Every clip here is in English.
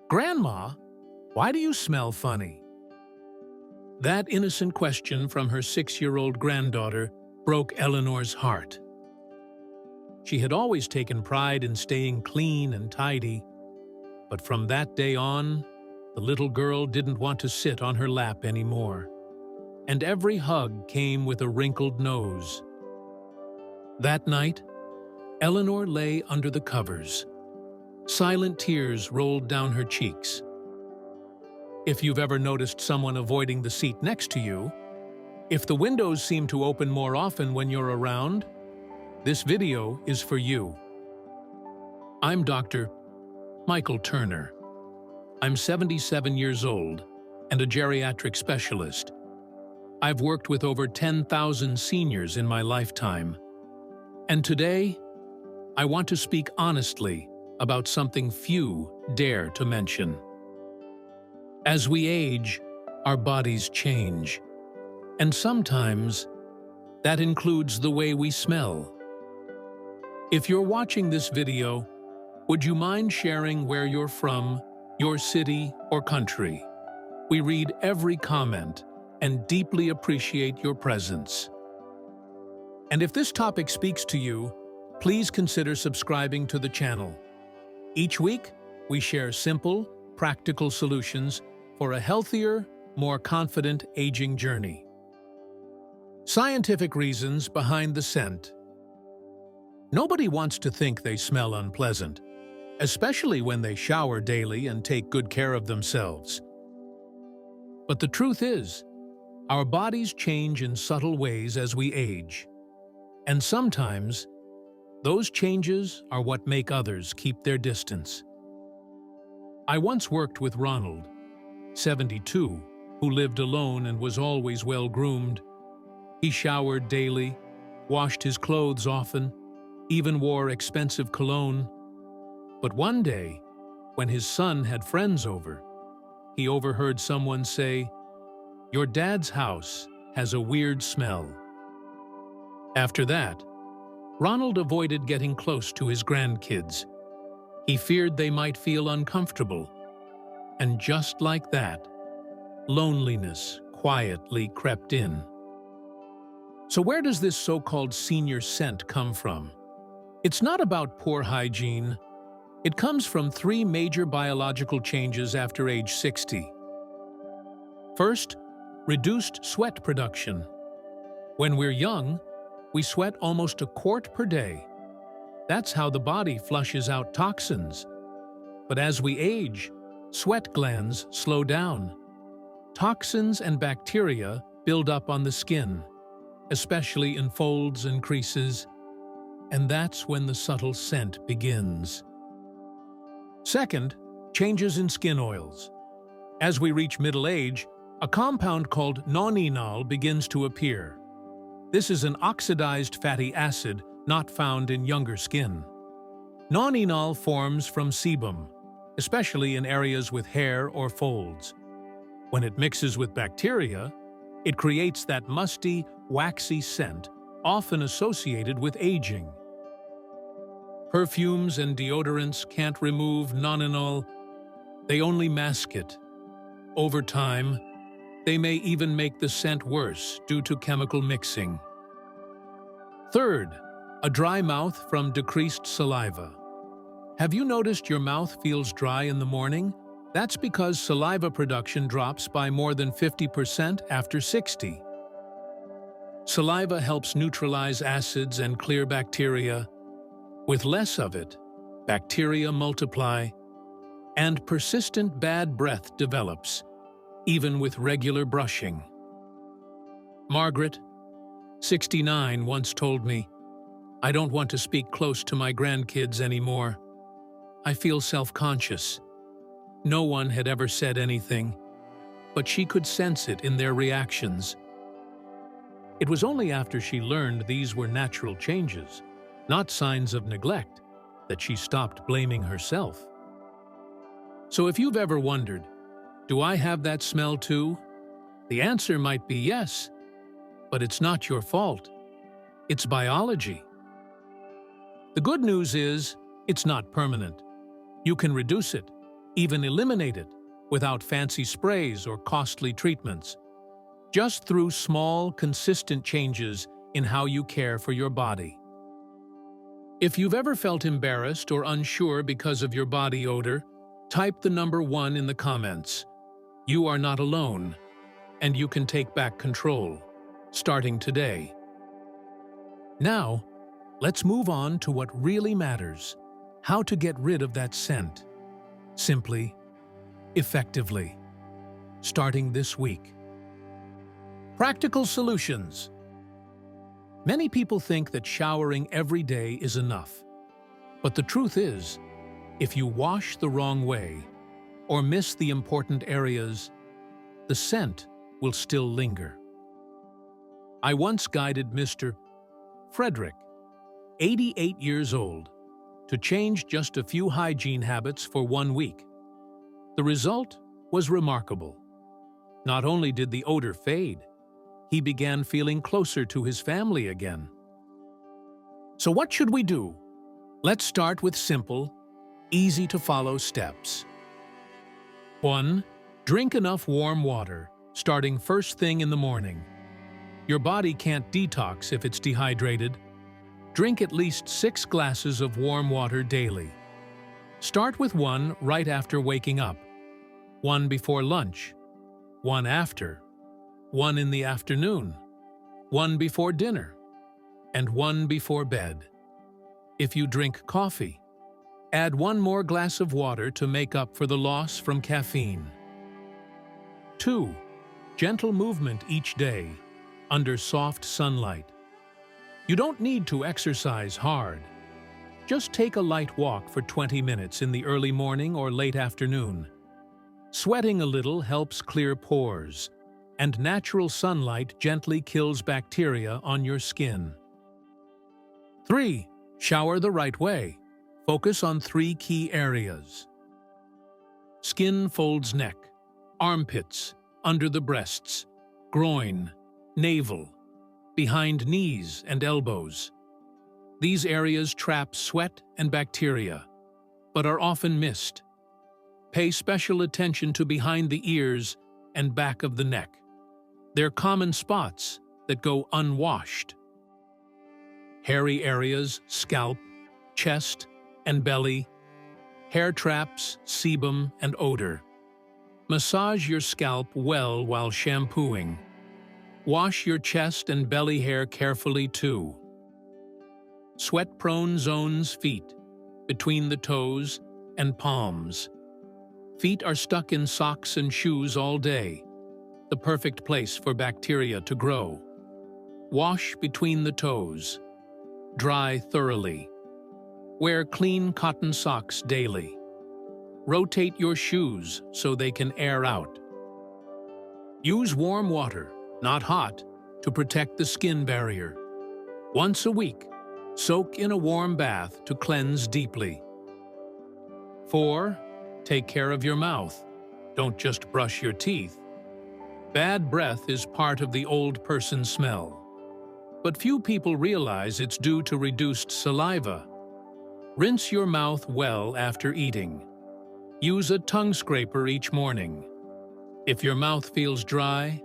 "Grandma, why do you smell funny?" That innocent question from her 6-year-old granddaughter broke Eleanor's heart. She had always taken pride in staying clean and tidy, but from that day on, the little girl didn't want to sit on her lap anymore, and every hug came with a wrinkled nose. That night, Eleanor lay under the covers. Silent tears rolled down her cheeks. If you've ever noticed someone avoiding the seat next to you, if the windows seem to open more often when you're around, this video is for you. I'm Dr. Michael Turner. I'm 77 years old and a geriatric specialist. I've worked with over 10,000 seniors in my lifetime. And today, I want to speak honestly about something few dare to mention. As we age, our bodies change. And sometimes, that includes the way we smell. If you're watching this video, would you mind sharing where you're from, your city or country? We read every comment and deeply appreciate your presence. And if this topic speaks to you, please consider subscribing to the channel. Each week, we share simple, practical solutions for a healthier, more confident aging journey. Scientific reasons behind the scent. Nobody wants to think they smell unpleasant, especially when they shower daily and take good care of themselves. But the truth is, our bodies change in subtle ways as we age. And sometimes, those changes are what make others keep their distance. I once worked with Ronald, 72, who lived alone and was always well-groomed. He showered daily, washed his clothes often, even wore expensive cologne. But one day, when his son had friends over, he overheard someone say, "Your dad's house has a weird smell." After that, Ronald avoided getting close to his grandkids. He feared they might feel uncomfortable. And just like that, loneliness quietly crept in. So where does this so-called senior scent come from? It's not about poor hygiene. It comes from 3 major biological changes after age 60. First, reduced sweat production. When we're young, we sweat almost a quart per day. That's how the body flushes out toxins. But as we age, sweat glands slow down. Toxins and bacteria build up on the skin, especially in folds and creases, and that's when the subtle scent begins. Second, changes in skin oils. As we reach middle age, a compound called nonenal begins to appear. This is an oxidized fatty acid not found in younger skin. Nonenal forms from sebum, especially in areas with hair or folds. When it mixes with bacteria, it creates that musty, waxy scent often associated with aging. Perfumes and deodorants can't remove nonenal, they only mask it. Over time, they may even make the scent worse due to chemical mixing. Third, a dry mouth from decreased saliva. Have you noticed your mouth feels dry in the morning? That's because saliva production drops by more than 50% after 60. Saliva helps neutralize acids and clear bacteria. With less of it, bacteria multiply, and persistent bad breath develops, even with regular brushing. Margaret, 69, once told me, "I don't want to speak close to my grandkids anymore. I feel self-conscious." No one had ever said anything, but she could sense it in their reactions. It was only after she learned these were natural changes, not signs of neglect, that she stopped blaming herself. So if you've ever wondered, do I have that smell too? The answer might be yes, but it's not your fault. It's biology. The good news is, it's not permanent. You can reduce it, even eliminate it without fancy sprays or costly treatments, just through small, consistent changes in how you care for your body. If you've ever felt embarrassed or unsure because of your body odor, type the number 1 in the comments. You are not alone, and you can take back control, starting today. Now, let's move on to what really matters: how to get rid of that scent. Simply, effectively. Starting this week. Practical solutions. Many people think that showering every day is enough. But the truth is, if you wash the wrong way or miss the important areas, the scent will still linger. I once guided Mr. Frederick, 88 years old, to change just a few hygiene habits for 1 week. The result was remarkable. Not only did the odor fade, he began feeling closer to his family again. So what should we do? Let's start with simple, easy-to-follow steps. 1. Drink enough warm water, starting first thing in the morning. Your body can't detox if it's dehydrated. Drink at least 6 glasses of warm water daily. Start with 1 right after waking up, 1 before lunch, 1 after, 1 in the afternoon, 1 before dinner, and 1 before bed. If you drink coffee, add 1 more glass of water to make up for the loss from caffeine. 2. Gentle movement each day, under soft sunlight. You don't need to exercise hard. Just take a light walk for 20 minutes in the early morning or late afternoon. Sweating a little helps clear pores, and natural sunlight gently kills bacteria on your skin. 3. Shower the right way. Focus on 3 key areas. Skin folds neck, armpits, under the breasts, groin, navel, behind knees and elbows. These areas trap sweat and bacteria, but are often missed. Pay special attention to behind the ears and back of the neck. They're common spots that go unwashed. Hairy areas, scalp, chest, and belly, hair traps, sebum, and odor. Massage your scalp well while shampooing. Wash your chest and belly hair carefully too. Sweat-prone zones: feet, between the toes and palms. Feet are stuck in socks and shoes all day, the perfect place for bacteria to grow. Wash between the toes. Dry thoroughly. Wear clean cotton socks daily. Rotate your shoes so they can air out. Use warm water, not hot, to protect the skin barrier. Once a week, soak in a warm bath to cleanse deeply. 4. Take care of your mouth. Don't just brush your teeth. Bad breath is part of the old person smell. But few people realize it's due to reduced saliva. Rinse your mouth well after eating. Use a tongue scraper each morning. If your mouth feels dry,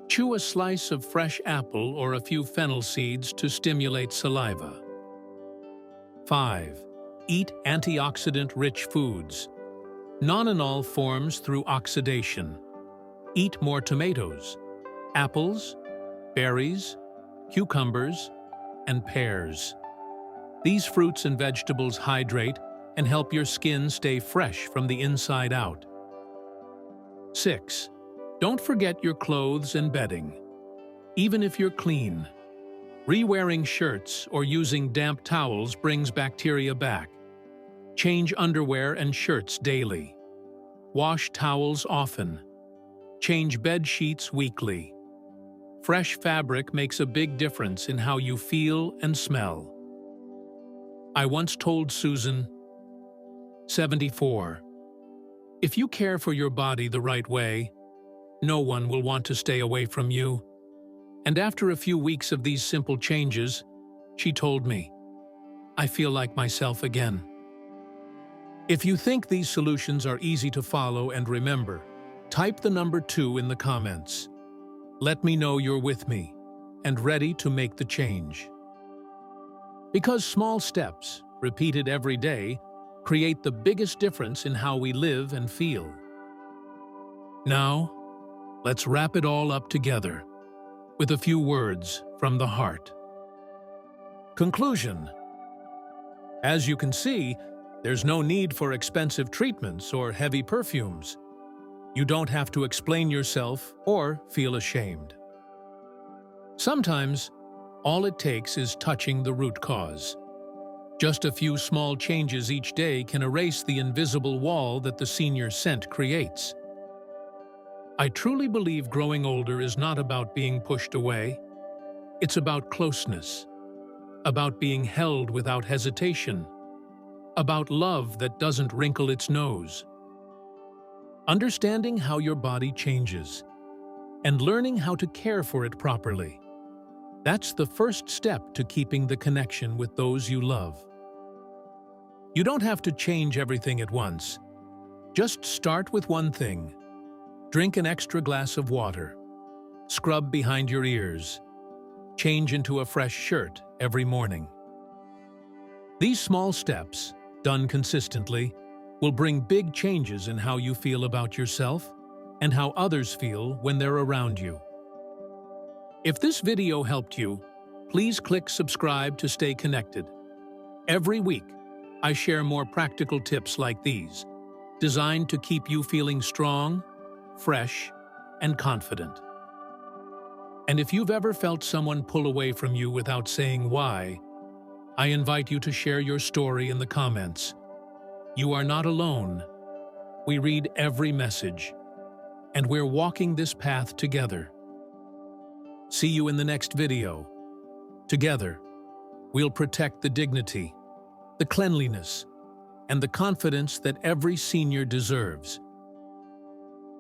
chew a slice of fresh apple or a few fennel seeds to stimulate saliva. 5. Eat antioxidant-rich foods. Nonanol forms through oxidation. Eat more tomatoes, apples, berries, cucumbers, and pears. These fruits and vegetables hydrate and help your skin stay fresh from the inside out. 6. Don't forget your clothes and bedding. Even if you're clean, re-wearing shirts or using damp towels brings bacteria back. Change underwear and shirts daily. Wash towels often. Change bed sheets weekly. Fresh fabric makes a big difference in how you feel and smell. I once told Susan, 74, if you care for your body the right way, no one will want to stay away from you. And after a few weeks of these simple changes, she told me, I feel like myself again. If you think these solutions are easy to follow and remember, type the number 2 in the comments. Let me know you're with me and ready to make the change. Because small steps, repeated every day, create the biggest difference in how we live and feel. Now, let's wrap it all up together with a few words from the heart. Conclusion. As you can see, there's no need for expensive treatments or heavy perfumes. You don't have to explain yourself or feel ashamed. Sometimes, all it takes is touching the root cause. Just a few small changes each day can erase the invisible wall that the senior scent creates. I truly believe growing older is not about being pushed away. It's about closeness, about being held without hesitation, about love that doesn't wrinkle its nose. Understanding how your body changes and learning how to care for it properly. That's the first step to keeping the connection with those you love. You don't have to change everything at once. Just start with one thing. Drink an extra glass of water. Scrub behind your ears. Change into a fresh shirt every morning. These small steps, done consistently, will bring big changes in how you feel about yourself and how others feel when they're around you. If this video helped you, please click subscribe to stay connected. Every week, I share more practical tips like these, designed to keep you feeling strong, fresh, and confident. And if you've ever felt someone pull away from you without saying why, I invite you to share your story in the comments. You are not alone. We read every message, and we're walking this path together. See you in the next video. Together, we'll protect the dignity, the cleanliness, and the confidence that every senior deserves.